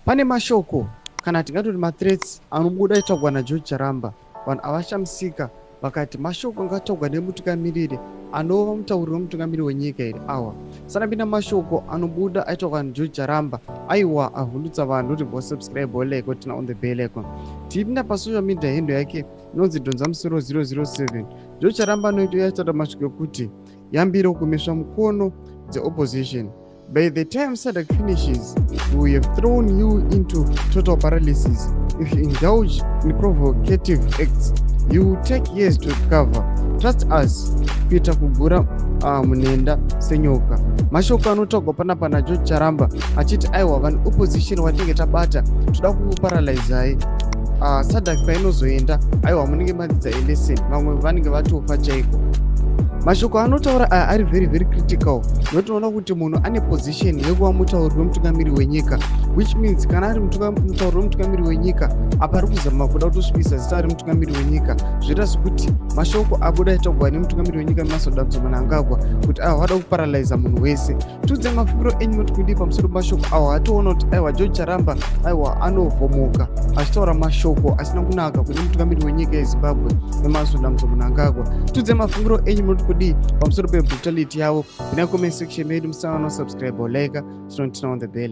Pane mashoko kana tingatoti mathreats anobuda aitaurwa naJoe Charamba. Vanhu avashamisika vakati mashoko angataurwa nemutungamiriri anova mutauriri wemutungamiriri wenyika iri awa. Sanapinda mashoko anobuda aitaurwa naJoe Charamba aiwa avhundutsa vanhu kuti vosubscribe like tina on the bell icon. Tipinda pasocial media hendo yake inonzi donzamusoro 007. Joe Charamba anoitaura mashoko ekuti yambiro kumeswa mukono the opposition. By the time Sadc finishes, we have thrown you into total paralysis. If you indulge in provocative acts, you will take years to recover. Trust us. Kuita kugura munenda senyoka. Mashoko anotaurwa panapa naJoe Charamba achiti aiwa vanhu opposition watinge tabata toda kuparalyzai. Sadc painozoenda aiwa munenge madzidzaendeseni vamwe vanenge vatofa chaiko. Mashoko anotaura aya ari very critical. Notoona kuti munhu ane position yekuva mutauriri wemutungamiriri wenyika, which means kana ari mutauriri wemutungamiriri wenyika apa ari kuzama kuda kutosvibisa zita remutungamiriri wenyika, zvoita sekuti mashoko abuda aitaurwa nemutungamiriri wenyika Masodanzo Mnangagwa kuti aiwa vada kuparalyza munhu wese. Tudze mafungiro enyu moti kudii pamusoro pemashoko awa. Atoona kuti aiwa Joe Charamba aiwa anovhomoka achitaura mashoko asina kunaka kune mutungamiriri wenyika yeZimbabwe Masodanzo Mnangagwa. Tudze mafungiro enyu moti kudii pamusoro pebrutality yavo. Ina comment section yedu, musana no subscribe or like, on the bell.